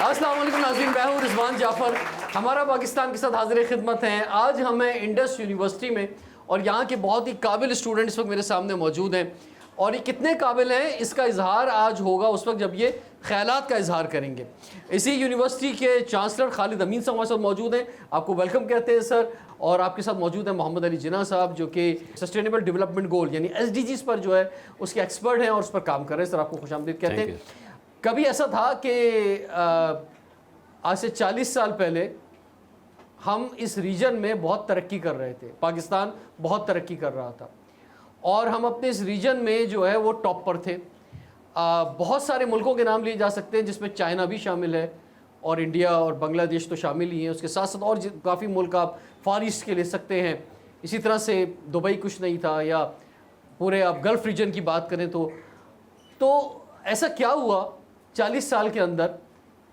अस्सलाम वालेकुम नाज़रीन, मैं हूँ रिजवान जाफ़र। हमारा पाकिस्तान के साथ हाज़िर खिदमत हैं। आज हमें इंडस यूनिवर्सिटी में और यहाँ के बहुत ही काबिल स्टूडेंट इस वक्त मेरे सामने मौजूद हैं और ये कितने काबिल हैं इसका इजहार आज होगा उस वक्त जब ये ख्यालात का इजहार करेंगे। इसी यूनिवर्सिटी के चांसलर खालिद अमीन साहब हमारे साथ मौजूद हैं, आपको वेलकम कहते हैं सर। और आपके साथ मौजूद हैं मोहम्मद अली जिन्ना साहब जो कि सस्टेनेबल डेवलपमेंट गोल यानी SDGs पर जो है उसके एक्सपर्ट हैं और उस पर काम कर रहे हैं। सर आपको खुशामदीद कहते हैं। कभी ऐसा था कि आज से 40 साल पहले हम इस रीजन में बहुत तरक्की कर रहे थे, पाकिस्तान बहुत तरक्की कर रहा था और हम अपने इस रीजन में जो है वो टॉप पर थे। बहुत सारे मुल्कों के नाम लिए जा सकते हैं जिसमें चाइना भी शामिल है और इंडिया और बांग्लादेश तो शामिल ही हैं। उसके साथ साथ और काफ़ी मुल्क आप फार ईस्ट के ले सकते हैं। इसी तरह से दुबई कुछ नहीं था, या पूरे आप गल्फ़ रीजन की बात करें तो ऐसा क्या हुआ 40 साल के अंदर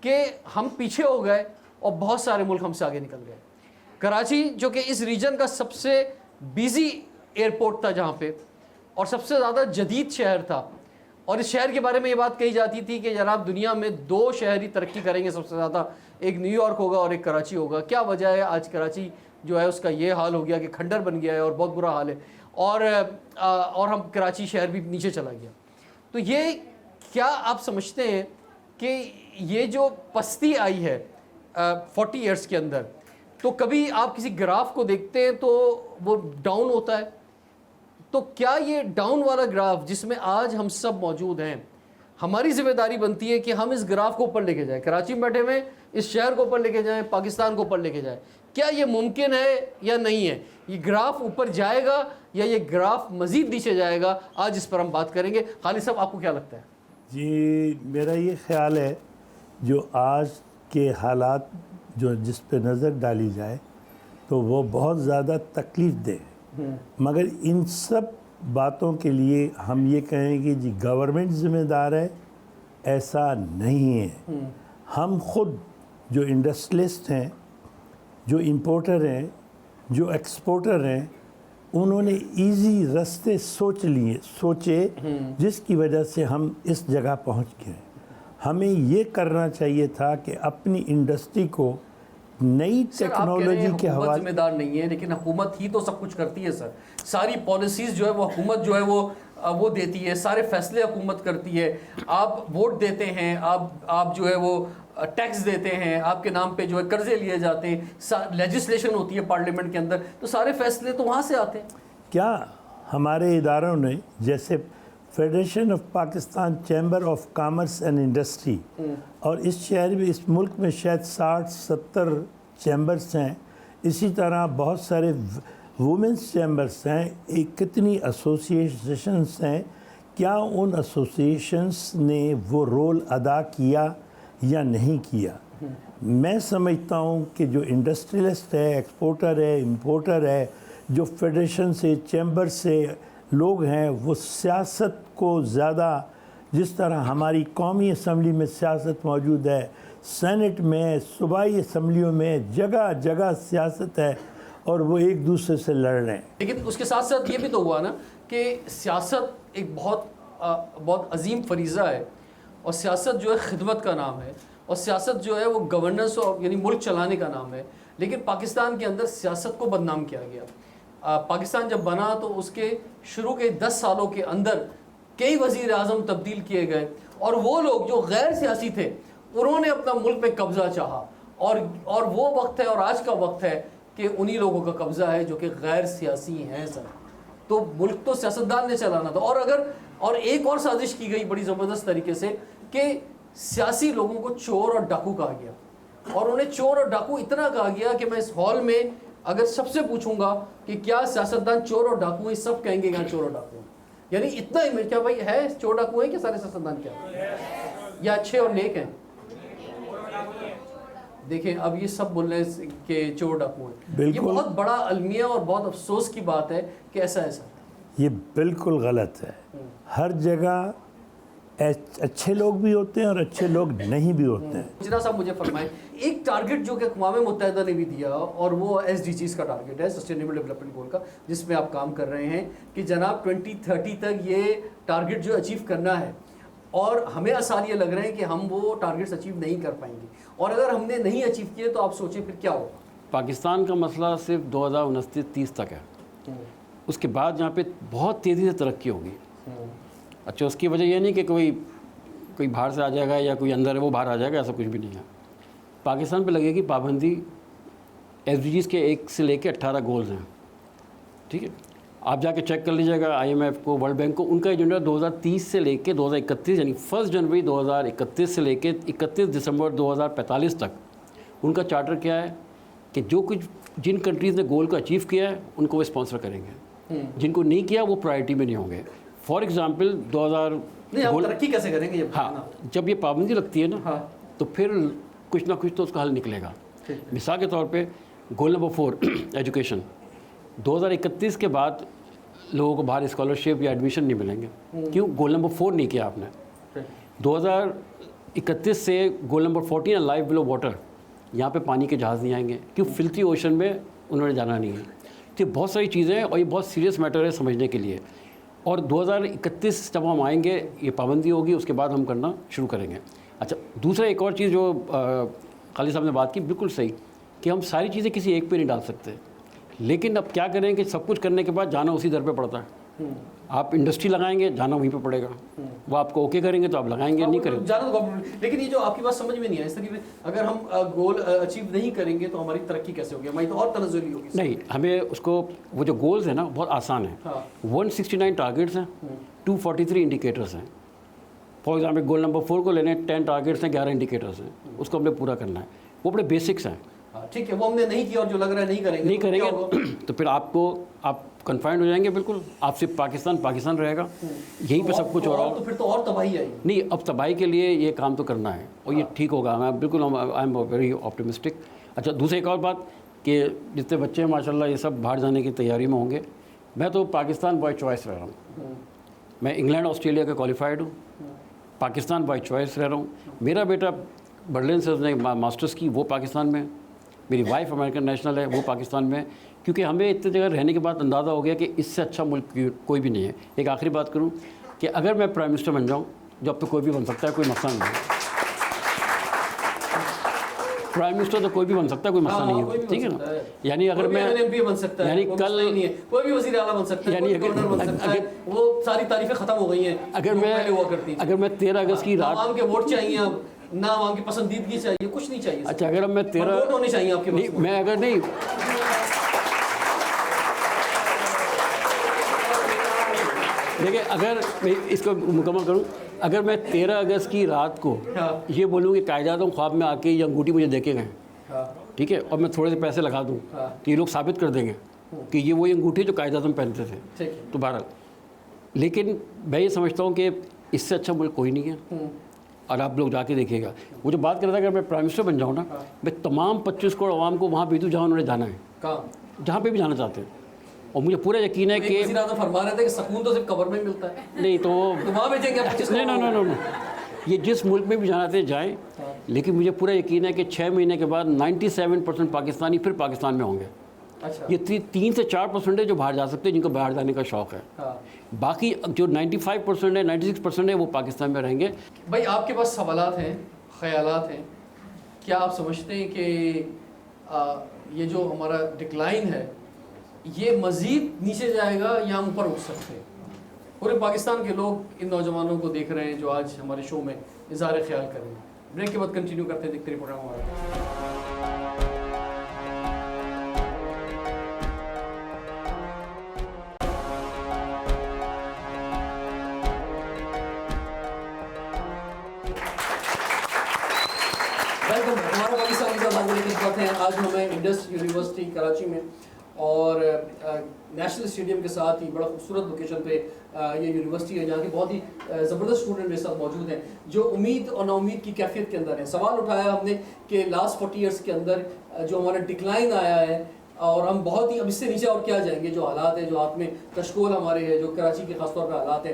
कि हम पीछे हो गए और बहुत सारे मुल्क हमसे आगे निकल गए। कराची जो कि इस रीजन का सबसे बिज़ी एयरपोर्ट था जहाँ पे और सबसे ज़्यादा जदीद शहर था, और इस शहर के बारे में ये बात कही जाती थी कि जनाब दुनिया में 2 शहर ही तरक्की करेंगे सबसे ज़्यादा, एक न्यूयॉर्क होगा और एक कराची होगा। क्या वजह है आज कराची जो है उसका ये हाल हो गया कि खंडर बन गया है और बहुत बुरा हाल है, और हम कराची शहर भी नीचे चला गया। तो ये क्या आप समझते हैं कि ये जो पस्ती आई है 40 ईयर्स के अंदर, तो कभी आप किसी ग्राफ को देखते हैं तो वो डाउन होता है, तो क्या ये डाउन वाला ग्राफ जिसमें आज हम सब मौजूद हैं, हमारी जिम्मेदारी बनती है कि हम इस ग्राफ को ऊपर लेके जाएं, कराची में बैठे हुए इस शहर को ऊपर लेके जाएं, पाकिस्तान को ऊपर लेके जाएं। क्या ये मुमकिन है या नहीं है? ये ग्राफ ऊपर जाएगा या ये ग्राफ मज़ीद नीचे जाएगा? आज इस पर हम बात करेंगे। खालिद साहब आपको क्या लगता है? जी, मेरा ये ख्याल है जो आज के हालात जो जिस पे नज़र डाली जाए तो वो बहुत ज़्यादा तकलीफ़ दे, मगर इन सब बातों के लिए हम ये कहेंगे जी गवर्नमेंट ज़िम्मेदार है, ऐसा नहीं है। हम खुद जो इंडस्ट्रियलिस्ट हैं, जो इंपोर्टर हैं, जो एक्सपोर्टर हैं, उन्होंने इजी रास्ते सोचे जिसकी वजह से हम इस जगह पहुंच गए। हमें ये करना चाहिए था कि अपनी इंडस्ट्री को नई टेक्नोलॉजी के हवाले, जिम्मेदार नहीं है लेकिन हुकूमत ही तो सब कुछ करती है सर। सारी पॉलिसीज़ जो है वो हुकूमत जो है वो देती है, सारे फैसले हुकूमत करती है। आप वोट देते हैं, आप जो है वो टैक्स देते हैं, आपके नाम पे जो है कर्जे लिए जाते हैं, लेजिस्लेशन होती है पार्लियामेंट के अंदर, तो सारे फैसले तो वहाँ से आते हैं। क्या हमारे इदारों ने जैसे federation of Pakistan chamber of commerce and industry, और इस शहर में इस मुल्क में शायद 60-70 चैम्बर्स हैं, इसी तरह बहुत सारे वुमेंस चैम्बर्स हैं, एक कितनी एसोसिएशंस हैं, क्या उन एसोसिएशंस ने वो रोल अदा किया या नहीं किया? मैं समझता हूँ कि जो इंडस्ट्रियलिस्ट है, एक्सपोर्टर है, इंपोर्टर है, जो फेडरेशन से चैम्बर से लोग हैं, वो सियासत को ज़्यादा, जिस तरह हमारी कौमी असम्बली में सियासत मौजूद है, सेनेट में, सूबाई असम्बलियों में, जगह जगह सियासत है और वो एक दूसरे से लड़ रहे हैं। लेकिन उसके साथ साथ ये भी तो हुआ ना कि सियासत एक बहुत अजीम फरीज़ा है, और सियासत जो है खिदमत का नाम है, और सियासत जो है वो गवर्नेंस और यानी मुल्क चलाने का नाम है। लेकिन पाकिस्तान के अंदर सियासत को बदनाम किया गया। पाकिस्तान जब बना तो उसके शुरू के 10 सालों के अंदर कई वज़ीर आज़म तब्दील किए गए, और वो लोग जो गैर सियासी थे उन्होंने अपना मुल्क पे कब्ज़ा चाहा, और वो वक्त है और आज का वक्त है कि उन्हीं लोगों का कब्ज़ा है जो कि गैर सियासी हैं सर। तो मुल्क तो सियासतदान ने चलाना था, और एक और साजिश की गई बड़ी ज़बरदस्त तरीके से कि सियासी लोगों को चोर और डाकू कहा गया, और उन्हें चोर और डाकू इतना कहा गया कि मैं इस हॉल में अगर सबसे पूछूंगा कि क्या सियासतदान चोर और डाकू हैं, सब कहेंगे यहाँ चोर और डाकू हैं। यानी इतना ही क्या भाई है, चोर डाकू हैं क्या सारे सियासतदान, क्या या अच्छे और नेक हैं? देखें अब ये सब बोल रहे हैं कि चोर डाकू हैं। ये बहुत बड़ा अलमिया और बहुत अफसोस की बात है कि ऐसा ये बिल्कुल गलत है। हर जगह अच्छे लोग भी होते हैं और अच्छे लोग नहीं भी होते हैं। जिन्ना साहब मुझे फरमाएं, एक टारगेट जो कि अक़वाम मुत्तहिदा ने भी दिया, और वो SDGs का टारगेट है, सस्टेनेबल डेवलपमेंट गोल का, जिसमें आप काम कर रहे हैं कि जनाब 2030 तक ये टारगेट जो अचीव करना है, और हमें आसार ये लग रहा है कि हम वो टारगेट्स अचीव नहीं कर पाएंगे, और अगर हमने नहीं अचीव किए तो आप सोचें फिर क्या होगा। पाकिस्तान का मसला सिर्फ 2029-30 तक है, उसके बाद यहाँ पे बहुत तेज़ी से तरक्की होगी। अच्छा, उसकी वजह यह नहीं कि कोई बाहर से आ जाएगा या कोई अंदर है वो बाहर आ जाएगा, ऐसा कुछ भी नहीं है। पाकिस्तान पे लगेगी पाबंदी। SDGs के 1 से लेके 18 गोल्स हैं, ठीक है। आप जाके चेक कर लीजिएगा IMF को, वर्ल्ड बैंक को, उनका एजेंडा 2030 से लेके 2031 यानी 1 जनवरी 2031 से लेके 31 दिसंबर 2045 तक उनका चार्टर क्या है कि जो कुछ जिन कंट्रीज़ ने गोल को अचीव किया है उनको वो स्पॉन्सर करेंगे, जिनको नहीं किया वो प्रायोरिटी में नहीं होंगे। फॉर एग्जांपल 2000 तरक्की कैसे करेंगे ये? हाँ, जब ये पाबंदी लगती है ना, हाँ, तो फिर कुछ ना कुछ तो उसका हल निकलेगा। मिसाल के तौर पे गोल नंबर 4 एजुकेशन, 2031 के बाद लोगों को बाहर स्कॉलरशिप या एडमिशन नहीं मिलेंगे। क्यों? गोल नंबर 4 नहीं किया आपने। 2031 से goal number 14 life below water, यहाँ पे पानी के जहाज़ नहीं आएंगे, क्यों? फिल्थी ओशन में उन्होंने जाना नहीं है। तो बहुत सारी चीज़ें हैं और ये बहुत सीरियस मैटर है समझने के लिए। और 2031 जब हम आएंगे, ये पाबंदी होगी, उसके बाद हम करना शुरू करेंगे। अच्छा, दूसरा एक और चीज़ जो खालिद साहब ने बात की, बिल्कुल सही, कि हम सारी चीज़ें किसी एक पे नहीं डाल सकते, लेकिन अब क्या करें कि सब कुछ करने के बाद जाना उसी दर पे पड़ता है। आप इंडस्ट्री लगाएंगे, जाना वहीं पे पड़ेगा। वो आपको ओके करेंगे तो आप लगाएंगे, नहीं करेंगे जाना तो गवर्नमेंट। लेकिन ये जो आपकी बात समझ में नहीं है, इस तरीके अगर हम गोल अचीव नहीं करेंगे तो हमारी तरक्की कैसे होगी, हमारी तो और तनज़्ज़ुली होगी। नहीं, हमें उसको, वो जो गोल्स हैं ना बहुत आसान है। हाँ। 169 टारगेट्स हैं, 243 इंडिकेटर्स हैं। फॉर एग्जाम्पल गोल नंबर 4 को लेने 10 टारगेट्स हैं, 11 इंडिकेटर्स हैं, उसको हमने पूरा करना है। वो बड़े बेसिक्स हैं। ठीक है, वो हमने नहीं किया और जो लग रहा है नहीं करेंगे तो फिर आप कन्फाइंड हो जाएंगे। बिल्कुल, आप सिर्फ पाकिस्तान रहेगा, यहीं पे सब कुछ हो रहा हो। तो फिर तो और तबाही आएगी। नहीं, अब तबाही के लिए ये काम तो करना है और ये ठीक होगा। मैं बिल्कुल, आई एम वेरी ऑप्टिमिस्टिक। अच्छा, दूसरी एक और बात कि जितने बच्चे हैं माशाल्लाह ये सब बाहर जाने की तैयारी में होंगे। मैं तो पाकिस्तान बाय चॉइस रह रहा हूँ। मैं इंग्लैंड ऑस्ट्रेलिया का क्वालिफाइड हूँ, पाकिस्तान बाय चॉइस रह रहा हूँ। मेरा बेटा बर्लिन से उसने मास्टर्स की, वो पाकिस्तान में। मेरी वाइफ अमेरिकन नेशनल है, वो पाकिस्तान में। क्योंकि हमें इतनी जगह रहने के बाद अंदाज़ा हो गया कि इससे अच्छा मुल्क कोई भी नहीं है। एक आखिरी बात करूं कि अगर मैं प्राइम मिनिस्टर बन जाऊं, जो अब तो कोई भी बन सकता है, कोई मसला नहीं है। प्राइम मिनिस्टर तो कोई भी बन सकता है, कोई मसला नहीं है, ठीक है ना। यानी अगर मैं एमपी बन सकता है, यानी कल नहीं है, कोई भी वज़ीर आला बन सकता है, यानी गवर्नर बन सकता है। वो सारी तारीफें ख़त्म हो गई हैं अगर मैं 13 अगस्त की रात, आवाम के वोट चाहिए, अब ना आवाम की पसंदीदगी चाहिए, कुछ नहीं चाहिए। अच्छा, अगर मैं 13 वोट होने चाहिए आपके नहीं, मैं अगर नहीं देखिए, अगर मैं इसको मुकम्मल करूं, अगर मैं 13 अगस्त की रात को ये बोलूं कि कायद-ए-आज़म ख्वाब में आके ये अंगूठी मुझे देके गए, ठीक है, और मैं थोड़े से पैसे लगा दूं, तो ये लोग साबित कर देंगे कि ये वही अंगूठी जो कायद-ए-आज़म पहनते थे। तो बहरहाल, लेकिन मैं ये समझता हूँ कि इससे अच्छा मुल्क कोई नहीं है। और आप लोग जाके देखिएगा, वो जो बात कर रहा था, अगर मैं प्राइम मिनिस्टर बन जाऊँ ना, मैं तमाम 25 करोड़ आवाम को वहाँ भेजूँ जहाँ उन्होंने जाना है, जहाँ पे भी जाना चाहते हैं। और मुझे पूरा यकीन है कि फरमा रहे थे कि सुकून तो सिर्फ कब्र में मिलता है। नहीं तो वहाँ भेजेंगे नहीं, ये जिस मुल्क में भी जाना चाहते जाएँ, लेकिन मुझे पूरा यकीन है कि 6 महीने के बाद 97% पाकिस्तानी फिर पाकिस्तान में होंगे। अच्छा। ये 3 से 4% है जो बाहर जा सकते हैं, जिनको बाहर जाने का शौक़ है। बाकी जो 95% है, 96% है, वो पाकिस्तान में रहेंगे। भाई, आपके पास सवालात हैं, ख्यालात हैं, क्या आप समझते हैं कि ये जो हमारा डिक्लाइन है ये मज़ीद नीचे जाएगा या हम ऊपर उठ सकते हैं? पूरे पाकिस्तान के लोग इन नौजवानों को देख रहे हैं जो आज हमारे शो में इज़हार ख्याल कर रहे हैं। ब्रेक के बाद कंटिन्यू करते हैं, देखते रहिए प्रोग्राम हमारा। हमारा पाकिस्तान का बात है। आज हमें इंडस यूनिवर्सिटी कराची में और नेशनल स्टेडियम के साथ ही बड़ा खूबसूरत लोकेशन पे ये यूनिवर्सिटी है, जहाँ के बहुत ही ज़बरदस्त स्टूडेंट मेरे साथ मौजूद हैं जो उम्मीद और नाउम्मीद की कैफियत के अंदर है। सवाल उठाया हमने कि लास्ट 40 ईयर्स के अंदर जो हमारा डिक्लाइन आया है और हम बहुत ही अब इससे नीचे और क्या जाएंगे, जो हालात है, जो हाथ में कशकोल हमारे है, जो कराची के खासतौर पर हालात है,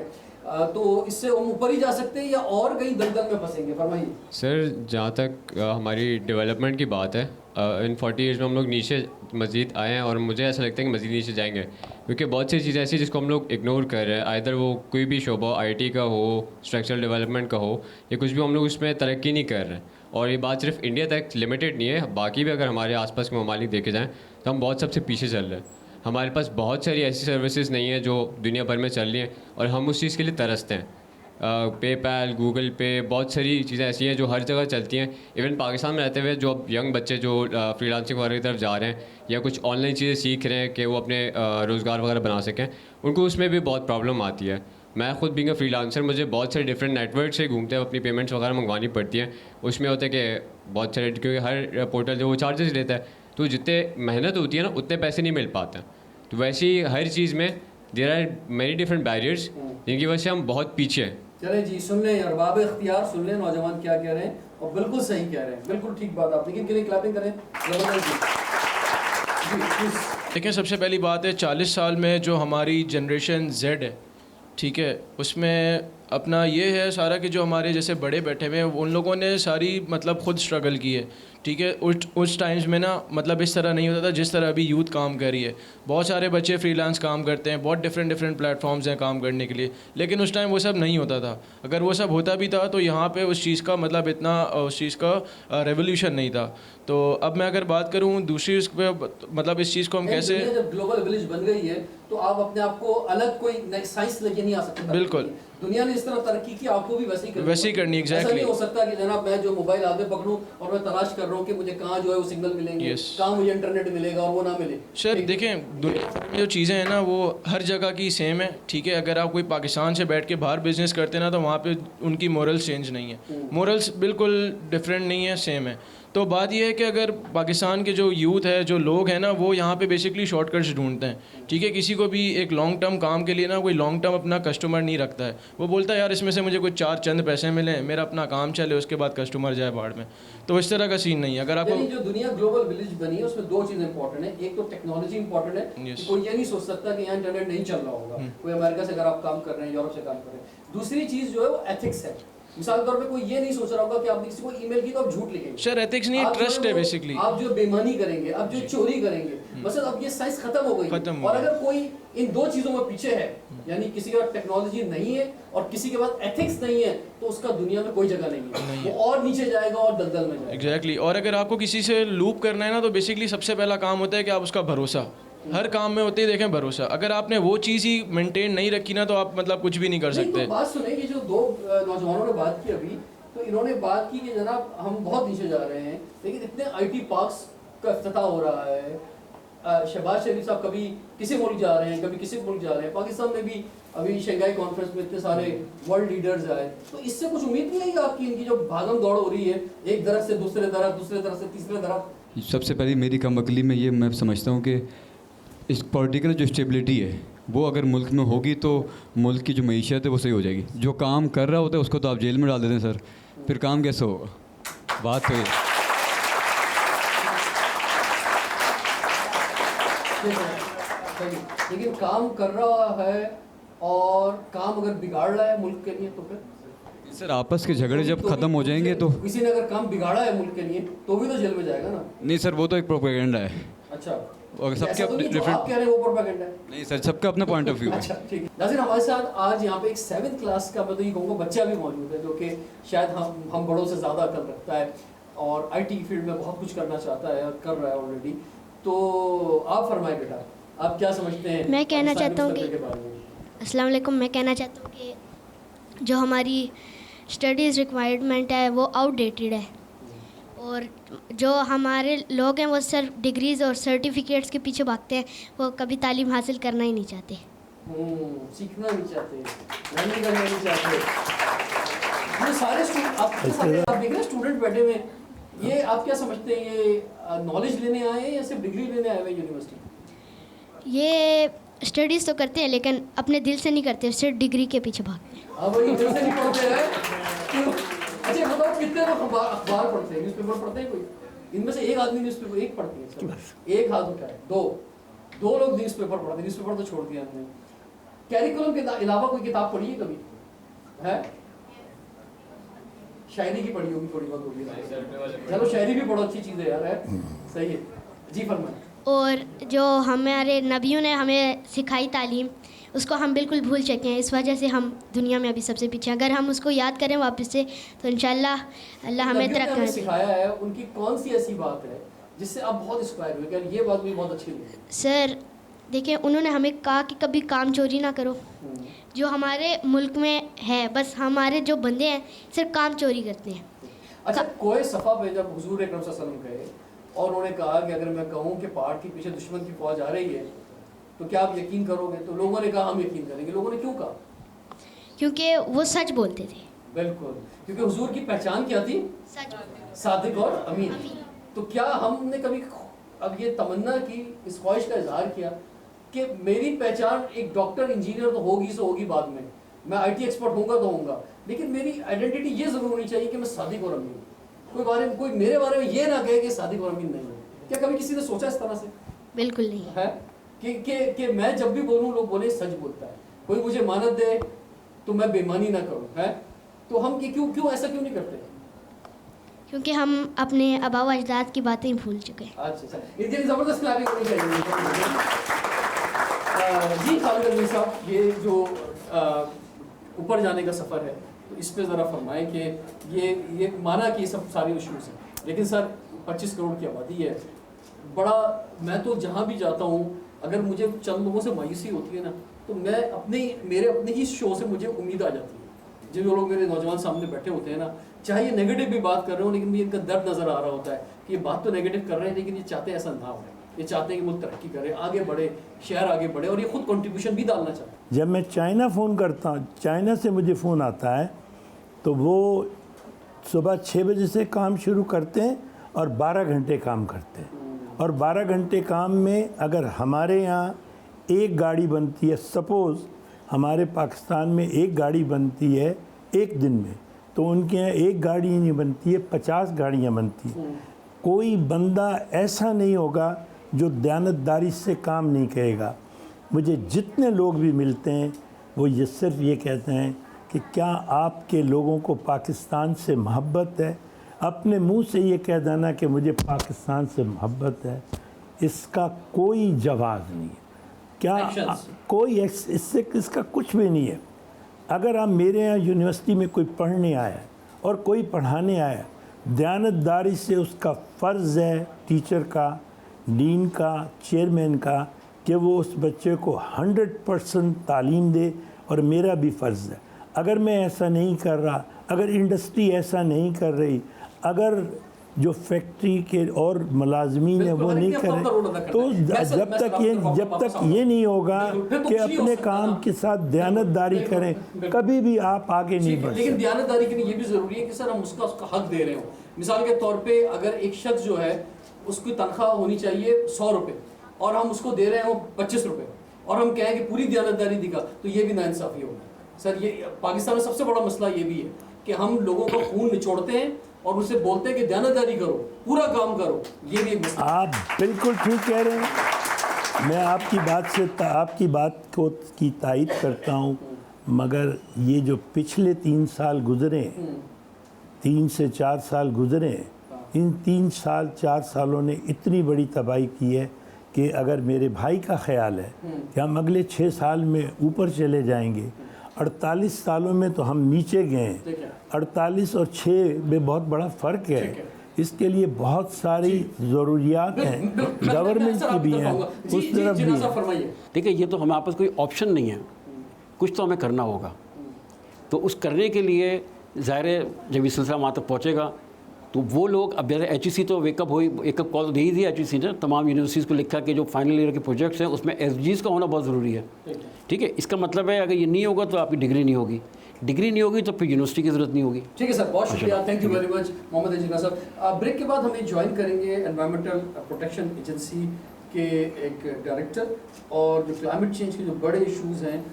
तो इससे हम ऊपर ही जा सकते हैं या और कहीं दलदल में फंसेंगे? फरमाइए सर। जहाँ तक हमारी डेवलपमेंट की बात है इन 40 ईयर्स में हम लोग नीचे मज़ीद आए हैं और मुझे ऐसा लगता है कि मज़ीद नीचे जाएंगे, क्योंकि बहुत सी चीज़ें ऐसी जिसको हम लोग इग्नोर कर रहे हैं। आइदर वो कोई भी शोबा आईटी का हो, स्ट्रक्चरल डेवलपमेंट का हो, या कुछ भी हम लोग उसमें तरक्की नहीं कर रहे हैं। और ये बात सिर्फ इंडिया तक लिमिटेड नहीं है, बाकी भी अगर हमारे आसपास के ममालिक देखे जाएँ तो हम बहुत सबसे पीछे चल रहे हैं। हमारे पास बहुत सारी ऐसी सर्विसेज नहीं है जो दुनिया भर में चल रही हैं और हम उस चीज़ के लिए तरसते हैं। पेपैल, गूगल पे, बहुत सारी चीज़ें ऐसी हैं जो हर जगह चलती हैं। इवन पाकिस्तान में रहते हुए जो अब यंग बच्चे जो फ्रीलांसिंग वगैरह की तरफ जा रहे हैं या कुछ ऑनलाइन चीज़ें सीख रहे हैं कि वो अपने रोज़गार वगैरह बना सकें, उनको उसमें भी बहुत प्रॉब्लम आती है। मैं खुद बीइंग अ फ्रीलांसर, मुझे बहुत सारे डिफरेंट नेटवर्क से घूमते हैं अपनी पेमेंट्स वगैरह मंगवानी पड़ती हैं। उसमें होता है कि बहुत सारे, क्योंकि हर पोर्टल जो वो चार्जेस लेता है, तो जितने मेहनत होती है ना उतने पैसे नहीं मिल पाते हैं। तो वैसे ही हर चीज़ में there are many different barriers जिनकी वजह से हम बहुत पीछे हैं। चले जी, सुन लें अरबाब इख्तियार, सुन लें नौजवान क्या कह रहे हैं, और बिल्कुल सही कह रहे हैं, बिल्कुल ठीक बात आप। लेकिन के लिए क्लैपिंग करें जबरदस्त जी। जी प्लीज़। देखें, सबसे पहली बात है 40 साल में जो हमारी जनरेशन जेड है, ठीक है, उसमें अपना ये है सारा कि जो हमारे जैसे बड़े बैठे हुए हैं उन लोगों ने सारी मतलब खुद स्ट्रगल की है, ठीक है। उस टाइम्स में ना मतलब इस तरह नहीं होता था जिस तरह अभी यूथ काम कर रही है। बहुत सारे बच्चे फ्रीलांस काम करते हैं, बहुत डिफरेंट प्लेटफॉर्म्स हैं काम करने के लिए, लेकिन उस टाइम वो सब नहीं होता था। अगर वो सब होता भी था तो यहाँ पे उस चीज़ का मतलब इतना उस चीज़ का रेवोल्यूशन नहीं था। तो अब मैं अगर बात करूँ दूसरी उस पे, मतलब इस चीज़ को हम कैसे, जब ग्लोबल विलेज बन गई है तो आप अपने आप को अलग कोई साइंस लेके नहीं आ सकते। बिल्कुल, दुनिया ने इस तरह तरक्की की, आपको भी वैसे ही करनी है। एग्जैक्टली। ऐसा नहीं हो सकता कि जनाब मैं जो मोबाइल हाथ में पकड़ूं और मैं तलाश कर रहा हूं कि मुझे कहाँ जो है वो सिग्नल मिलेंगे, कहाँ मुझे इंटरनेट मिलेगा और वो ना मिले। सर देखें, दुनिया में जो चीज़ें हैं ना वो हर जगह की सेम है, ठीक है। अगर आप कोई पाकिस्तान से बैठ के बाहर बिजनेस करते हैं ना तो वहाँ पे उनकी मोरल्स चेंज नहीं है, मोरल्स बिल्कुल डिफरेंट नहीं है, सेम है। तो बात यह है कि अगर पाकिस्तान के जो यूथ है, जो लोग हैं ना, वो यहाँ पे बेसिकली शॉर्टकट्स ढूंढते हैं, ठीक है। किसी को भी एक लॉन्ग टर्म काम के लिए ना कोई लॉन्ग टर्म अपना कस्टमर नहीं रखता है। वो बोलता है यार इसमें से मुझे कुछ 4 चंद पैसे मिलें, मेरा अपना काम चले, उसके बाद कस्टमर जाए बाढ़ में। तो इस तरह का सीन नहीं है। अगर आपको जो दुनिया ग्लोबल विलेज बनी है उसमें 2 चीज़ें इंपॉर्टेंट है। एक तो टेक्नोलॉजी इंपॉर्टेंट है कि कोई ये नहीं सोच सकता कि यहाँ इंटरनेट नहीं चल रहा होगा, कोई अमेरिका से अगर आप काम कर रहे हैं, यूरोप से काम कर रहे हैं। दूसरी चीज़ जो है वो एथिक्स है। मिसाल के तौर पे कोई ये नहीं सोच रहा होगा कि आपने किसी को ईमेल की तो आप झूठ लिखेंगे। सर एथिक्स नहीं, ट्रस्ट है बेसिकली। आप जो बेईमानी करेंगे, आप जो चोरी करेंगे, मतलब अब ये साइंस खत्म हो गई। और अगर कोई इन 2 चीजों में पीछे है, यानी किसी के पास टेक्नोलॉजी नहीं है और किसी के पास एथिक्स नहीं है, तो उसका दुनिया में कोई जगह नहीं है, वो और नीचे जाएगा और दलदल में जाएगा। एग्जैक्टली। और अगर आपको किसी से लूप करना है ना तो बेसिकली सबसे पहला काम होता है कि आप उसका भरोसा, हर काम में होते ही देखें भरोसा। अगर आपने वो चीज़ ही मेंटेन नहीं रखी ना तो आप मतलब कुछ भी नहीं कर सकते। तो बात सुने, ये जो 2 नौजवानों ने बात की अभी, तो इन्होंने बात की कि जनाब हम बहुत नीचे जा रहे हैं, लेकिन इतने आईटी पार्क्स का इफ्तिताह हो रहा है। शहबाज शरीफ साहब कभी किसी मुल्क जा रहे हैं, कभी किसी मुल्क जा रहे हैं। पाकिस्तान में भी अभी शंघाई कॉन्फ्रेंस में इतने सारे वर्ल्ड लीडर्स आए, तो इससे कुछ उम्मीद नहीं है आपकी? इनकी जो भागम दौड़ हो रही है एक दरख्त से दूसरे दरख्त, दूसरे दरख्त से तीसरे दरख्त। सबसे पहले मेरी कमअक्ली में ये मैं समझता हूँ कि इस पॉलिटिकल जो स्टेबिलिटी है वो अगर मुल्क में होगी तो मुल्क की जो मईशत है वो सही हो जाएगी। जो काम कर रहा होता है उसको तो आप जेल में डाल देते हैं सर, फिर काम कैसे होगा? बात तो ये। लेकिन काम कर रहा है और काम अगर बिगाड़ रहा है मुल्क के लिए तो फिर सर आपस के झगड़े जब ख़त्म हो जाएंगे तो किसी ने अगर काम बिगाड़ा है मुल्क के लिए तो भी तो जेल में जाएगा ना। नहीं सर, वो तो एक प्रोपेगेंडा है। अच्छा, और सबके अपने डिफरेंट, आप कह रहे हैं वो प्रोपेगेंडा है। नहीं सर, सबका अपना पॉइंट ऑफ व्यू है। अच्छा ठीक है। नाज़रीन, हमारे साथ आज यहाँ पे एक 7th क्लास का, मैं तो ये कहूँगा बच्चा भी मौजूद है, जो कि शायद हम बड़ों से ज़्यादा अकल रखता है और IT की फील्ड में बहुत कुछ करना चाहता है और कर रहा है ऑलरेडी। तो आप फरमाए बेटा, आप क्या समझते हैं? मैं कहना चाहता हूँ कि अस्सलाम वालेकुम, मैं कहना चाहता हूँ कि जो हमारी स्टडीज़ रिक्वायरमेंट है वो आउटडेटेड है, और जो हमारे लोग हैं वो सिर्फ डिग्रीज़ और सर्टिफिकेट्स के पीछे भागते हैं, वो कभी तालीम हासिल करना ही नहीं चाहते। सीखना नहीं चाहते, लर्निंग करना नहीं चाहते। ये सारे स्टूडेंट आप देख रहे स्टूडेंट बैठे हुए, ये आप क्या समझते हैं, ये नॉलेज लेने आए हैं या सिर्फ डिग्री लेने आए हुए यूनिवर्सिटी? ये स्टडीज़ तो करते हैं लेकिन अपने दिल से नहीं करते, सिर्फ डिग्री के पीछे भागते हैं। हाँ भाई, दिल से नहीं पढ़ते हैं। अच्छा बताओ, कितने लोग अखबार पढ़ते हैं, न्यूज़पेपर पढ़ते हैं? कोई इनमें से एक आदमी न्यूज़पेपर एक पढ़ती है सर, एक हाथ उठाए। 2 लोग न्यूज़पेपर पढ़ते हैं, न्यूज़पेपर तो छोड़ दिया हमने। कैरिकुलम के अलावा कोई किताब पढ़ी है कभी? है शायरी की पढ़ी होगी थोड़ी बहुत होगी, चलो शायरी भी पढ़ो, अच्छी चीज़ है यार, है सही है जी, फरमाएं। और जो हमारे नबियों ने हमें सिखाई तालीम, उसको हम बिल्कुल भूल चुके हैं। इस वजह से हम दुनिया में अभी सबसे पीछे हैं। अगर हम उसको याद करें वापस से तो इंशाल्लाह अल्लाह हमें नबियों ने तरक्की देगा। सिखाया है, उनकी कौन सी ऐसी बात है जिससे आप बहुत इंस्पायर हुए कि ये बात मुझे बहुत अच्छी लगी? सर देखिए, उन्होंने हमें कहा कि कभी काम चोरी ना करो। जो हमारे मुल्क में है, बस हमारे जो बंदे हैं सिर्फ काम चोरी करते हैं। अच्छा, कोई सफ़ा पे जब हुजूर अकरम सल्लल्लाहु अलैहि वसल्लम गए और उन्होंने कहा कि अगर मैं कहूँ कि पहाड़ के पीछे दुश्मन की फौज आ रही है तो क्या आप यकीन करोगे? तो लोगों ने कहा हम यकीन करेंगे। लोगों ने क्यों कहा? क्योंकि वो सच बोलते थे। बिल्कुल, क्योंकि हुजूर की पहचान क्या थी? सच। सादिक और अमीन। तो क्या हमने कभी अब ये तमन्ना की, इस ख्वाहिश का इजहार किया कि मेरी पहचान एक डॉक्टर इंजीनियर तो होगी सो होगी, बाद में मैं IT एक्सपर्ट होऊंगा तो होऊंगा, लेकिन मेरी आइडेंटिटी ये ज़रूर होनी चाहिए कि मैं सादिक और अमीन। कोई मेरे बारे में ये ना कहे कि सादिक और अमीन नहीं है। क्या कभी किसी ने सोचा इस तरह से? बिल्कुल नहीं है कि मैं जब भी बोलूँ लोग बोले सच बोलता है, कोई मुझे मानत दे तो मैं बेईमानी ना करूँ, है? तो हम क्यों ऐसा क्यों नहीं करते? क्योंकि हम अपने आबा व अजदाद की बातें ही भूल चुके हैं। अच्छा, इंडियन ज़बरदस्त क्लैपिंग होनी चाहिए। जी खालिद अमीन साहब, ये जो ऊपर जाने का सफ़र है तो इस पे ज़रा फरमाएं कि ये माना कि सब सारे इशूज़ हैं, लेकिन सर 25 करोड़ की आबादी है, बड़ा, मैं तो जहाँ भी जाता हूँ अगर मुझे चंद लोगों से मायूसी होती है ना, तो मेरे अपने ही शो से मुझे उम्मीद आ जाती है। जिन लोग मेरे नौजवान सामने बैठे होते हैं ना, चाहे ये नेगेटिव भी बात कर रहे हो, लेकिन मुझे इनका दर्द नज़र आ रहा होता है कि ये बात तो नेगेटिव कर रहे हैं, लेकिन ये चाहते हैं ऐसा ना हो। ये चाहते हैं कि मुल्क तरक्की करे, आगे बढ़े, शहर आगे बढ़े, और ये खुद कंट्रीब्यूशन भी डालना चाहते हैं। जब मैं चाइना फ़ोन करता हूँ, चाइना से मुझे फ़ोन आता है तो वो सुबह 6 बजे से काम शुरू करते हैं और 12 घंटे काम करते हैं। और 12 घंटे काम में अगर हमारे यहाँ एक गाड़ी बनती है, सपोज़ हमारे पाकिस्तान में एक गाड़ी बनती है एक दिन में, तो उनके यहाँ एक गाड़ी नहीं बनती है, 50 गाड़ियाँ बनती हैं। कोई बंदा ऐसा नहीं होगा जो दयानतदारी से काम नहीं करेगा। मुझे जितने लोग भी मिलते हैं वो ये सिर्फ ये कहते हैं कि क्या आपके लोगों को पाकिस्तान से मोहब्बत है? अपने मुंह से ये कह देना कि मुझे पाकिस्तान से मोहब्बत है, इसका कोई जवाब नहीं है। क्या कोई इसका कुछ भी नहीं है। अगर आप मेरे यहाँ यूनिवर्सिटी में कोई पढ़ने आया और कोई पढ़ाने आया, दयानतदारी से उसका फ़र्ज़ है टीचर का, डीन का, चेयरमैन का, कि वो उस बच्चे को 100% तालीम दे, और मेरा भी फ़र्ज़ है। अगर मैं ऐसा नहीं कर रहा, अगर इंडस्ट्री ऐसा नहीं कर रही, अगर जो फैक्ट्री के और मुलाजमीन है वो नहीं करें, तो जब तक ये नहीं होगा कि अपने काम के साथ दयानतदारी करें, कभी भी आप आगे नहीं बढ़ सकते। लेकिन दयानतदारी के लिए ये भी ज़रूरी है कि सर हम उसका हक दे रहे हो। मिसाल के तौर पे अगर एक शख्स जो है उसकी तनख्वाह होनी चाहिए 100 रुपये और हम उसको दे रहे हैं वो 25 रुपये, और हम कहें कि पूरी दयानतदारी दिखा, तो ये भी नाइंसाफ़ी होगा। सर ये पाकिस्तान में सबसे बड़ा मसला ये भी है कि हम लोगों का खून निचोड़ते हैं और उनसे बोलते हैं कि दयानतदारी करो, पूरा काम करो। ये भी एक मसला। आप बिल्कुल ठीक कह रहे हैं, मैं आपकी बात की तायद करता हूँ, मगर ये जो पिछले 3 साल गुजरे, 3 से 4 साल गुजरे, इन 3 साल 4 सालों ने इतनी बड़ी तबाही की है कि अगर मेरे भाई का ख्याल है कि हम अगले 6 साल में ऊपर चले जाएंगे, 48 सालों में तो हम नीचे गए, 48 और 6 में बहुत बड़ा फ़र्क है। इसके लिए बहुत सारी ज़रूरियात हैं, गवर्नमेंट की भी हैं, उस तरफ भी है। देखिए, ये तो हमारे पास कोई ऑप्शन नहीं है, कुछ तो हमें करना होगा। तो उस करने के लिए ज़ाहिर है जब ये सिलसिला वहाँ तक पहुँचेगा तो वो लोग, अब जैसे HEC तो वेकअप कॉल तो दे ही दी HEC ने, तमाम यूनिवर्सिटीज़ को लिखा कि जो फाइनल ईयर के प्रोजेक्ट्स हैं उसमें SDGs का होना बहुत ज़रूरी है। ठीक है, इसका मतलब है अगर ये नहीं होगा तो आपकी डिग्री नहीं होगी, डिग्री नहीं होगी तो फिर यूनिवर्सिटी की ज़रूरत नहीं होगी। ठीक है सर, बहुत शुक्रिया, thank you very much Mohammad Jinnah sahab. Break के बाद हमें ज्वाइन करेंगे एनवायरमेंटल प्रोटेक्शन एजेंसी के एक डायरेक्टर, और जो क्लाइमेट चेंज के जो बड़े इशूज़ हैं,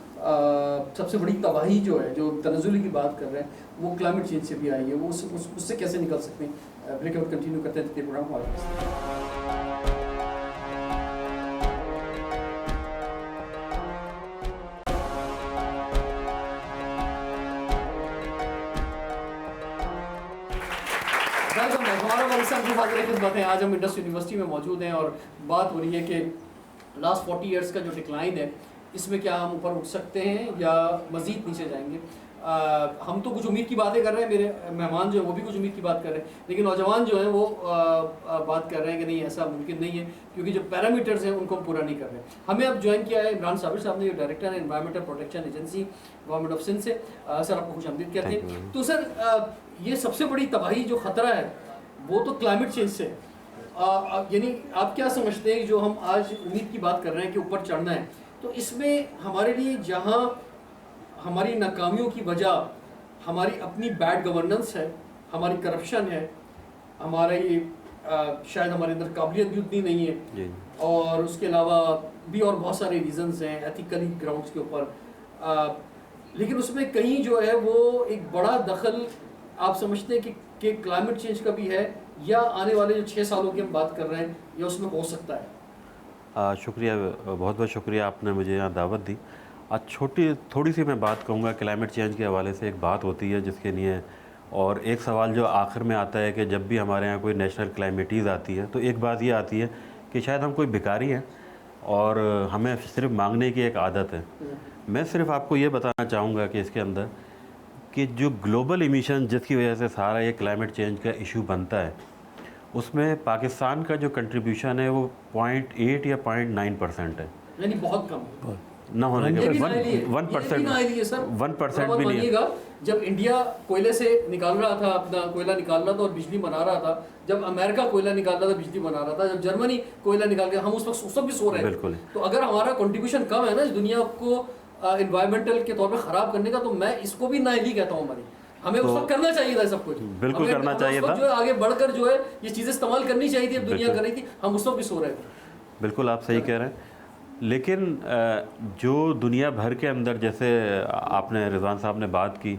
सबसे बड़ी तबाही जो है, जो तनज़ुली की बात कर रहे हैं, वो क्लाइमेट चेंज से भी आई है, वो उससे कैसे निकल सकते हैं। ब्रेक के बाद कंटिन्यू करते हैं प्रोग्राम। Welcome back. हमारा वालिद की फाजिल खिदमत है। आज हम इंडस यूनिवर्सिटी में मौजूद हैं और बात हो रही है कि लास्ट 40 इयर्स का जो डिक्लाइन है इसमें क्या हम ऊपर उठ सकते हैं या मज़ीद नीचे जाएंगे। हम तो कुछ उम्मीद की बातें कर रहे हैं, मेरे मेहमान जो हैं वो भी कुछ उम्मीद की बात कर रहे हैं, लेकिन नौजवान जो हैं वो बात कर रहे हैं कि नहीं ऐसा मुमकिन नहीं है क्योंकि जो पैरामीटर्स हैं उनको हम पूरा नहीं कर रहे। हमें अब ज्वाइन किया है इमरान साबिर साहब ने, जो डायरेक्टर है Environmental Protection Agency government of Sindh से। सर आपको खुश आमदीद कहते हैं। तो सर ये सबसे बड़ी तबाही जो ख़तरा है वो तो क्लाइमेट चेंज से, यानी आप क्या समझते हैं जो हम आज उम्मीद की बात कर रहे हैं कि ऊपर चढ़ना है, तो इसमें हमारे लिए जहाँ हमारी नाकामियों की वजह हमारी अपनी बैड गवर्नेंस है, हमारी करप्शन है, हमारा ये शायद हमारे अंदर काबिलियत भी उतनी नहीं है, और उसके अलावा भी और बहुत सारे रीजंस हैं एथिकली ग्राउंड्स के ऊपर, लेकिन उसमें कहीं जो है वो एक बड़ा दखल आप समझते हैं कि क्लाइमेट चेंज का भी है या आने वाले जो 6 सालों की हम बात कर रहे हैं या उसमें हो सकता है। शुक्रिया, बहुत बहुत शुक्रिया आपने मुझे यहाँ दावत दी। आज थोड़ी सी मैं बात कहूँगा क्लाइमेट चेंज के हवाले से। एक बात होती है जिसके लिए, और एक सवाल जो आखिर में आता है कि जब भी हमारे यहाँ कोई नेशनल क्लाइमेटीज़ आती है तो एक बात ये आती है कि शायद हम कोई भिखारी हैं और हमें सिर्फ मांगने की एक आदत है। मैं सिर्फ आपको ये बताना चाहूँगा कि इसके अंदर कि जो ग्लोबल एमिशन जिसकी वजह से सारा ये क्लाइमेट चेंज का इशू बनता है, उसमें पाकिस्तान का जो कंट्रीब्यूशन है वो 0.8 या 0.9% है, यानी बहुत कम ना होने के 1% भी नहीं है। जब इंडिया कोयले से निकाल रहा था, अपना कोयला निकाल रहा था और बिजली बना रहा था, जब अमेरिका कोयला निकाल रहा था बिजली बना रहा था, जब जर्मनी कोयला निकाल रहा, हम उस वक्त भी सो रहे हैं। बिल्कुल। तो अगर हमारा कंट्रीब्यूशन कम है ना इस दुनिया को एनवायरमेंटल के तौर पे खराब करने का, तो मैं इसको भी नाअहली कहता हूँ। हमें उस वक्त करना चाहिए था सब कुछ, बिल्कुल करना चाहिए था। जो है आगे बढ़कर जो है ये चीज़ें इस्तेमाल करनी चाहिए थी, अब दुनिया कर रही थी, हम उस वक्त भी सो रहे थे। बिल्कुल आप सही कह रहे हैं, लेकिन जो दुनिया भर के अंदर, जैसे आपने रिजवान साहब ने बात की,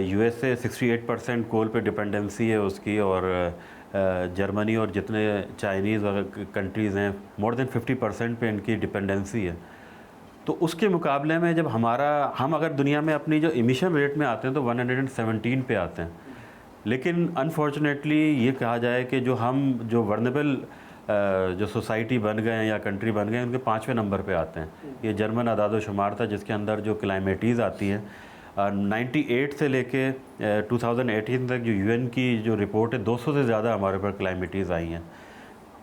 यूएसए 68% कोल पे डिपेंडेंसी है उसकी, और जर्मनी और जितने चाइनीज़ कंट्रीज़ हैं मोर देन 50% पे इनकी डिपेंडेंसी है। तो उसके मुकाबले में जब हम अगर दुनिया में अपनी जो एमिशन रेट में आते हैं तो 117 पे आते हैं, लेकिन अनफॉर्चुनेटली ये कहा जाए कि जो वर्नेबल जो सोसाइटी बन गए हैं या कंट्री बन गए हैं उनके 5वें नंबर पे आते हैं। ये जर्मन अदाद-ओ-शुमार था जिसके अंदर जो क्लाइमेटीज़ आती हैं 98 से लेके 2018 तक जो यूएन की जो रिपोर्ट है 200 से ज़्यादा हमारे पर क्लाइमेटीज़ आई हैं।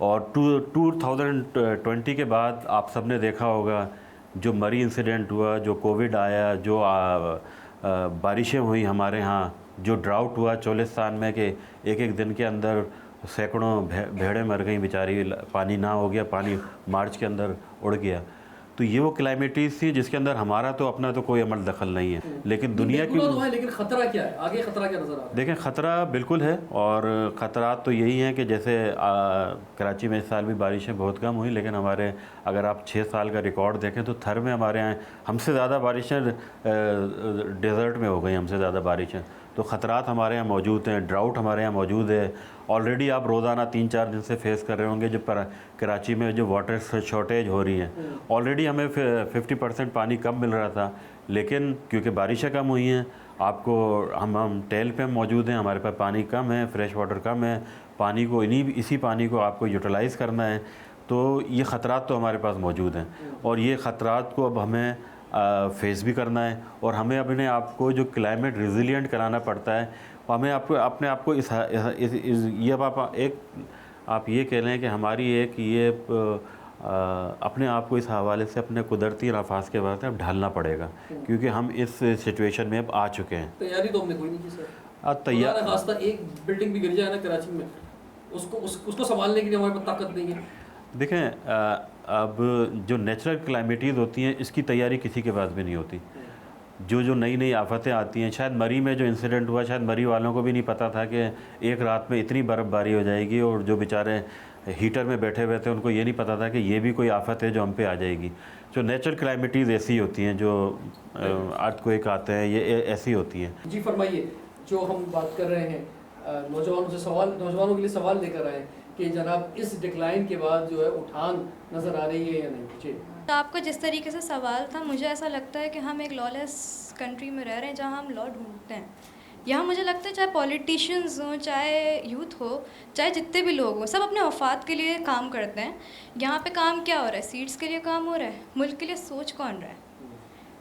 और 2020 के बाद आप सब ने देखा होगा जो मरी इंसिडेंट हुआ, जो कोविड आया, जो बारिशें हुई हमारे यहाँ, जो ड्राउट हुआ चोलिस्तान में कि एक दिन के अंदर सैकड़ों भेड़ें मर गई बेचारी, पानी ना हो गया, पानी मार्च के अंदर उड़ गया। तो ये वो क्लाइमेटीज़ थी जिसके अंदर हमारा तो अपना तो कोई अमल दखल नहीं है, लेकिन दुनिया की तो है, लेकिन ख़तरा क्या है, आगे ख़तरा क्या नज़र आ रहा है? देखें, ख़तरा बिल्कुल है, और ख़तरात तो यही हैं कि जैसे कराची में इस साल भी बारिशें बहुत कम हुई, लेकिन हमारे अगर आप 6 साल का रिकॉर्ड देखें तो थर में हमारे यहाँ हमसे ज़्यादा बारिशें डेज़र्ट में हो गई, हमसे ज़्यादा बारिशें। तो ख़तरात हमारे यहाँ मौजूद हैं, ड्राउट हमारे यहाँ मौजूद है। ऑलरेडी आप रोज़ाना 3-4 दिन से फेस कर रहे होंगे जो कराची में जो वाटर शॉर्टेज हो रही है। ऑलरेडी हमें 50% पानी कम मिल रहा था, लेकिन क्योंकि बारिशें कम हुई हैं, आपको हम टेल पे मौजूद हैं, हमारे पास पानी कम है, फ्रेश वाटर कम है, पानी को इसी पानी को आपको यूटिलाइज़ करना है। तो ये ख़तरात तो हमारे पास मौजूद हैं, और ये ख़तरात को अब हमें फेस भी करना है, और हमें अपने आप को जो क्लाइमेट रिजिलियंट कराना पड़ता है। हमें अपने आप को ये आप ये कह लें कि हमारी एक ये अपने आप को इस हवाले से अपने कुदरती नफास के बाद अब ढालना पड़ेगा, क्योंकि हम इस सिचुएशन में अब आ चुके हैं। तैयारी तो हमने कोई नहीं की सर। तैयार खासता एक बिल्डिंग भी गिर जाए ना कराची में, उसको संभालने के लिए हमारे पास ताकत नहीं है। देखें, अब जो नेचुरल क्लाइमेटीज़ होती हैं इसकी तैयारी किसी के पास भी नहीं होती। जो नई आफतें आती हैं, शायद मरी में जो इंसिडेंट हुआ, शायद मरी वालों को भी नहीं पता था कि एक रात में इतनी बर्फ़बारी हो जाएगी, और जो बेचारे हीटर में बैठे हुए थे उनको ये नहीं पता था कि ये भी कोई आफत है जो हम पे आ जाएगी। जो नेचुरल क्लाइमेटीज़ ऐसी होती हैं, जो अर्थक्वेक आते हैं, ये ऐसी होती हैं। जी फरमाइए, जो हम बात कर रहे हैं नौजवानों के लिए सवाल लेकर आए कि जनाब इस डिक्लाइन के बाद जो है उठान नज़र आ रही है या नहीं? जी, तो आपका जिस तरीके से सवाल था, मुझे ऐसा लगता है कि हम एक लॉलेस कंट्री में रह रहे हैं जहाँ हम लॉ ढूंढते हैं, यहाँ मुझे लगता है चाहे पॉलिटिशियंस हों, चाहे यूथ हो, चाहे जितने भी लोग हों, सब अपने औफात के लिए काम करते हैं। यहाँ पे काम क्या हो रहा है? सीट्स के लिए काम हो रहा है, मुल्क के लिए सोच कौन रहा है?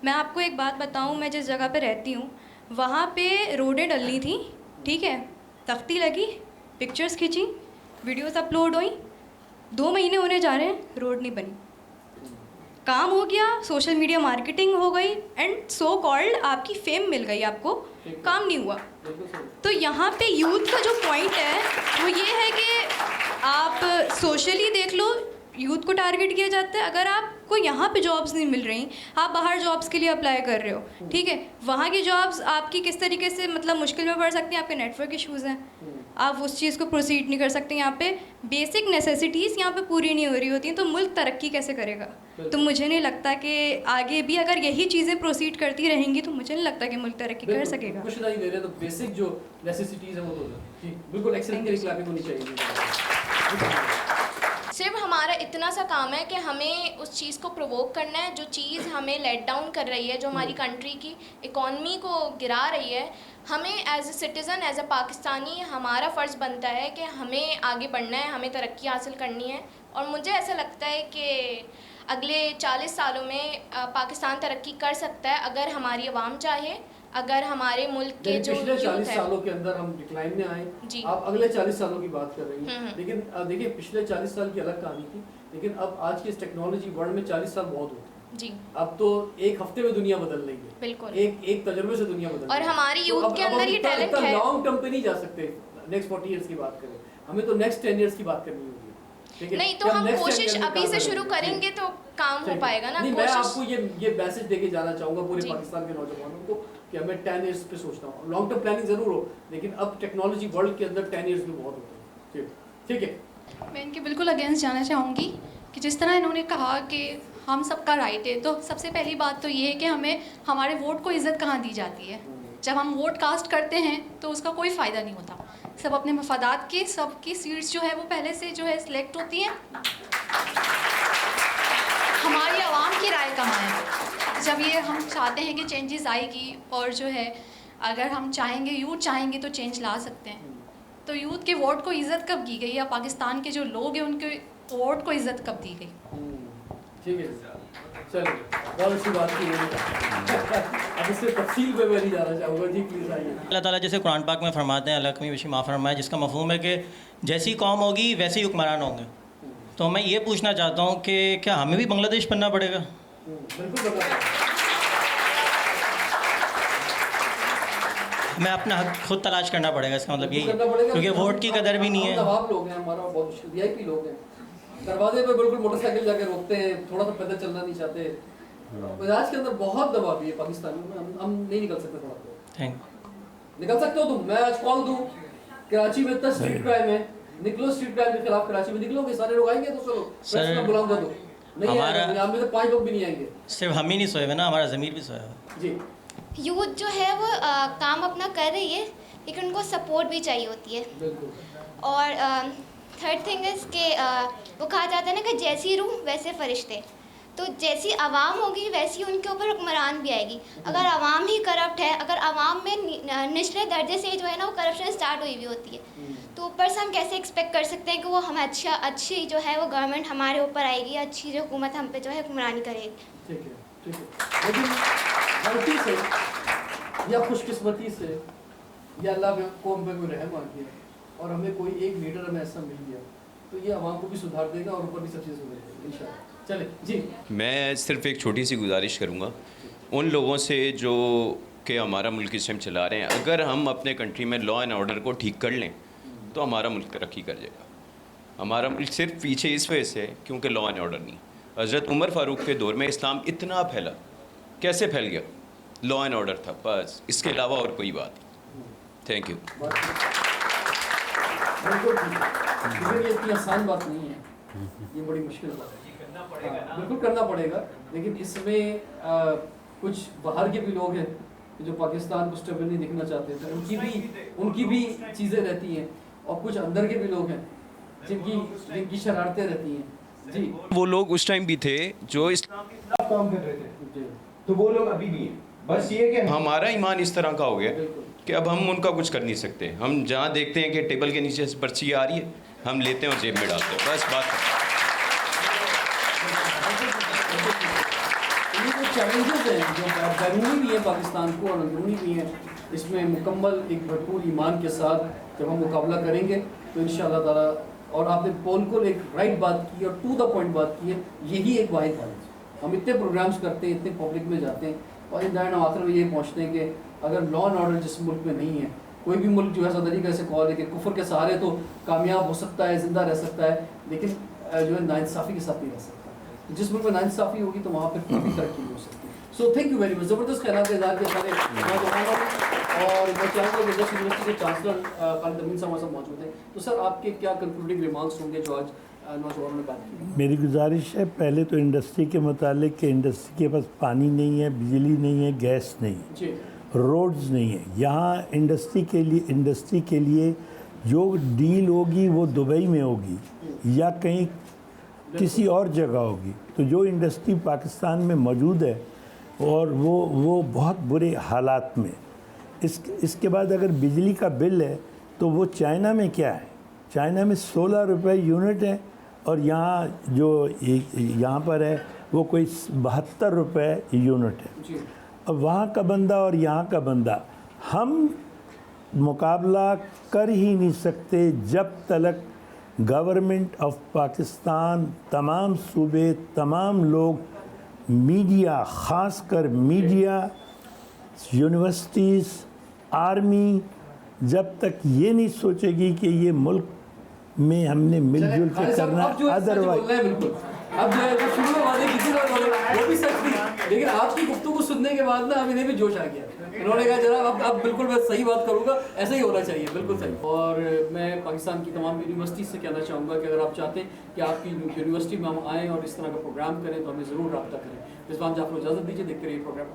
मैं आपको एक बात बताऊँ, मैं जिस जगह पे रहती हूँ वहाँ पे रोडें डलनी थी, ठीक है, तख्ती लगी, पिक्चर्स खींची, वीडियोस अपलोड हुई, 2 महीने होने जा रहे हैं, रोड नहीं बनी। काम हो गया, सोशल मीडिया मार्केटिंग हो गई एंड सो कॉल्ड आपकी फेम मिल गई आपको, काम नहीं हुआ। तो यहाँ पे यूथ का जो पॉइंट है वो ये है कि आप सोशली देख लो, यूथ को टारगेट किया जाता है। अगर आपको यहाँ पे जॉब्स नहीं मिल रही, आप बाहर जॉब्स के लिए अप्लाई कर रहे हो, ठीक है, वहाँ की जॉब्स आपकी किस तरीके से मतलब मुश्किल में पड़ सकती हैं, आपके नेटवर्क इश्यूज़ हैं, आप उस चीज़ को प्रोसीड नहीं कर सकते। यहाँ पे बेसिक नेसेसिटीज़ यहाँ पे पूरी नहीं हो रही होती हैं, तो मुल्क तरक्की कैसे करेगा? तो मुझे नहीं लगता कि आगे भी अगर यही चीज़ें प्रोसीड करती रहेंगी तो मुझे नहीं लगता कि मुल्क तरक्की कर सकेगा। कुछ नहीं दे रहे तो बेसिक जो नेसेसिटीज़ हैं वो तो जी बिल्कुल एक्सेलेंट क्लैपिंग होनी चाहिए। सिर्फ हमारा इतना सा काम है कि हमें उस चीज़ को प्रोवोक करना है, जो चीज़ हमें लेट डाउन कर रही है, जो हमारी कंट्री की इकॉनमी को गिरा रही है। हमें as a citizen, as a Pakistani, हमारा फ़र्ज़ बनता है कि हमें आगे बढ़ना है, हमें तरक्की हासिल करनी है। और मुझे ऐसा लगता है कि अगले 40 सालों में पाकिस्तान तरक्की कर सकता है अगर हमारी आवाम चाहे, अगर हमारे मुल्क के जो पिछले 40 है सालों के अंदर हम डिक्लाइन में आए, जी। आप अगले 40 सालों की बात कर रही हैं, लेकिन देखिए पिछले 40 साल की अलग कहानी थी, लेकिन अब आज के इस टेक्नोलॉजी वर्ल्ड में 40 साल बहुत होते हैं जी। अब तो एक हफ्ते में दुनिया बदल रही है, बिल्कुल, एक तजुर्बे से दुनिया बदल और हमारी यूथ तो के अंदर ये टैलेंट है। लॉन्ग टर्म पे नहीं जा सकते, नेक्स्ट 40 इयर्स की बात करें, हमें तो नेक्स्ट 10 इयर्स की बात करनी होगी। नहीं तो हम कोशिश अभी से शुरू करेंगे तो काम हो पाएगा ना। नहीं, मैं आपको ये मैसेज देके जाना चाहूँगा पूरे पाकिस्तान के नौजवानों को कि हमें 10 इयर्स पे सोचना हो, लॉन्ग टर्म प्लानिंग जरूर हो, लेकिन अब टेक्नोलॉजी वर्ल्ड के अंदर 10 इयर्स भी बहुत होते हैं। ठीक है, मैं इनके बिल्कुल अगेंस्ट जाना चाहूँगी कि जिस तरह इन्होंने कहा कि हम सबका राइट है, तो सबसे पहली बात तो ये है कि हमें हमारे वोट को इज़्ज़त कहाँ दी जाती है। जब हम वोट कास्ट करते हैं तो उसका कोई फ़ायदा नहीं होता। सब अपने मफादात की, सबकी सीट्स जो है वो पहले से जो है सिलेक्ट होती हैं। हमारी आवाम की राय कहाँ है? जब ये हम चाहते हैं कि चेंजेस आएगी, और जो है अगर हम चाहेंगे, यूथ चाहेंगे तो चेंज ला सकते हैं। तो यूथ के वोट को इज़्ज़त कब की गई, या पाकिस्तान के जो लोग हैं उनके वोट को इज़्ज़त कब दी गई? ठीक है, चलिए बहुत अच्छी बात की है। अब इससे तफसील पे मैं नहीं जाना चाहूँगा जी, प्लीज़ आइए। अल्लाह ताला जैसे कुरान पाक में फरमाते हैं, अल्लाह कमी वशी माफ़ फरमाए, जिसका मफ़हूम है कि जैसी कौम होगी वैसे ही हुक्मरान होंगे। तो मैं ये पूछना चाहता हूँ कि क्या हमें भी बांग्लादेश बनना पड़ेगा? बिल्कुल बनना पड़ेगा। हमें अपना हक खुद तलाश करना पड़ेगा, इसका मतलब यही है, करना पड़ेगा, क्योंकि वोट की कदर भी नहीं है। नवाब लोग हैं हमारा, बहुत मुश्किल वीआईपी लोग हैं, दरवाजे पे बिल्कुल मोटरसाइकिल जाके रोकते हैं, थोड़ा सा पैदल चलना नहीं चाहते। आज के अंदर बहुत दबाव है पाकिस्तान में, हम नहीं निकल सकते। थोड़ा थैंक निकल सकते हो तुम, मैं आज कॉल दूं, कराची में इतना स्ट्रीट क्राइम है, निकलो स्ट्रीट क्राइम के खिलाफ, कराची में निकलोगे, सारे लोग आएंगे तो चलो प्रेस में बुलाऊंगा, तो नहीं आएंगे, यहाँ में तो 5 लोग भी नहीं आएंगे। सिर्फ हम ही नहीं सोए हुए ना, हमारा ज़मीर भी सोया हुआ। जी, यूथ जो है वो काम अपना कर रही है, लेकिन उनको सपोर्ट भी चाहिए होती है। बिल्कुल। और थर्ड थिंग इज़ कि वो कहा जाता है ना कि जैसी रूह वैसे फरिश्ते। तो जैसी आवाम होगी वैसी उनके ऊपर हुक्मरान भी आएगी। अगर आवाम ही करप्ट है, अगर आवाम में निचले दर्जे से जो है ना वो करप्शन स्टार्ट हुई हुई होती है, तो ऊपर से हम कैसे एक्सपेक्ट कर सकते हैं कि वो हमें अच्छी जो है वो गवर्नमेंट हमारे ऊपर आएगी, अच्छी जो हुकूमत हम पे जो है हुक्मरानी करेगी। ठीक है, ठीक है। लेकिन गलती से या खुशकिस्मती से या अल्लाह में कौम पे कोई रहम आ गया और हमें कोई एक लीडर हमें ऐसा मिल गया, तो ये आवाम को भी सुधार देगा और ऊपर भी सब चीज़ सुधरेगी इंशाल्लाह। चले जी, मैं सिर्फ एक छोटी सी गुजारिश करूँगा उन लोगों से जो कि हमारा मुल्क इस टाइम चला रहे हैं, अगर हम अपने कंट्री में लॉ एंड ऑर्डर को ठीक कर लें तो हमारा मुल्क तरक्की कर जाएगा। हमारा मुल्क सिर्फ पीछे इस वजह से क्योंकि लॉ एंड ऑर्डर नहीं। हज़रत उमर फ़ारूक के दौर में इस्लाम इतना फैला, कैसे फैल गया? लॉ एंड ऑर्डर था, बस, इसके अलावा और कोई बात नहीं। Thank you. बिल्कुल ठीक है, ये इतनी आसान बात नहीं है, ये बड़ी मुश्किल बात है, बिल्कुल करना पड़ेगा। लेकिन इसमें कुछ बाहर के भी लोग हैं जो पाकिस्तान को स्टेबल नहीं दिखना चाहते, तो उनकी भी चीज़ें रहती हैं, और कुछ अंदर के भी लोग हैं जिनकी शरारतें रहती हैं। जी, वो लोग उस टाइम भी थे जो इस्लाम के खिलाफ काम कर रहे थे, तो वो लोग अभी भी हैं। बस ये कि हमारा ईमान इस तरह का हो गया कि अब हम उनका कुछ कर नहीं सकते। हम जहाँ देखते हैं कि टेबल के नीचे से पर्ची आ रही है, हम लेते हैं और जेब में डालते हैं, बस बात है। ये जो चैलेंजेस हैं जो बैरूनी भी है पाकिस्तान को और अंदरूनी भी हैं, इसमें मुकम्मल एक भरपूर ईमान के साथ जब हम मुकाबला करेंगे तो इंशाअल्लाह ताला, और आपने बिल्कुल एक राइट बात की और टू द पॉइंट बात की है, यही एक वाहिद हाल है। हम इतने प्रोग्राम्स करते हैं, इतने पब्लिक में जाते हैं और इन दैन आखिर में ये पहुँचते हैं कि अगर लॉ एंड ऑर्डर जिस मुल्क में नहीं है, कोई भी मुल्क जो है सदरी का ऐसे कॉल है कि कुफर के सहारे तो कामयाब हो सकता है, ज़िंदा रह सकता है, लेकिन जो है नाइंसाफ़ी के साथ नहीं रह सकता। जिस मुल्क में नाइंसाफ़ी होगी तो वहाँ पर काफ़ी तरक्की हो सकती है। So thank you very much, ज़बरदस्त ख़यालात इज़हार के सारे नौजवानों, और मैं चाहूँगा कि जस्ट यूनिवर्सिटी के चांसलर खालिद अमीन साहब सब मौजूद हैं, तो सर आपके क्या कंक्लूडिंग रिमार्क्स होंगे जो आज नौजवानों ने बात की? मेरी गुजारिश है पहले तो इंडस्ट्री के मुतालिक कि इंडस्ट्री के पास पानी नहीं है, बिजली नहीं है, गैस नहीं है, रोड्स नहीं है। यहाँ इंडस्ट्री के लिए जो डील होगी वो दुबई में होगी या कहीं किसी और जगह होगी। तो जो इंडस्ट्री पाकिस्तान में मौजूद है और वो बहुत बुरे हालात में। इसके बाद अगर बिजली का बिल है तो वो चाइना में क्या है, चाइना में 16 रुपये यूनिट है और यहाँ जो यहाँ पर है वो कोई 72 रुपये यूनिट है। अब वहाँ का बंदा और यहाँ का बंदा हम मुकाबला कर ही नहीं सकते जब तक गवर्नमेंट ऑफ पाकिस्तान, तमाम सूबे, तमाम लोग, मीडिया, ख़ासकर मीडिया, यूनिवर्सिटीज़, आर्मी, जब तक ये नहीं सोचेगी कि ये मुल्क में हमने मिलजुल के करना, अदरवाइज अब जो है वो शुरू में वादे किसी वो भी सच थी, लेकिन आपकी गुफ्तगू सुनने के बाद ना अब इन्हें भी जोश आ गया। इन्होंने कहा जनाब अब बिल्कुल मैं सही बात करूँगा, ऐसा ही होना चाहिए, बिल्कुल सही। और मैं पाकिस्तान की तमाम यूनिवर्सिटी से कहना चाहूँगा कि अगर आप चाहते हैं कि आपकी यूनिवर्सिटी में हम आएँ और इस तरह का प्रोग्राम करें तो हमें ज़रूर रब्ता करें। रिजवान जाफर इजाज़त दीजिए, देखते रहिए प्रोग्राम।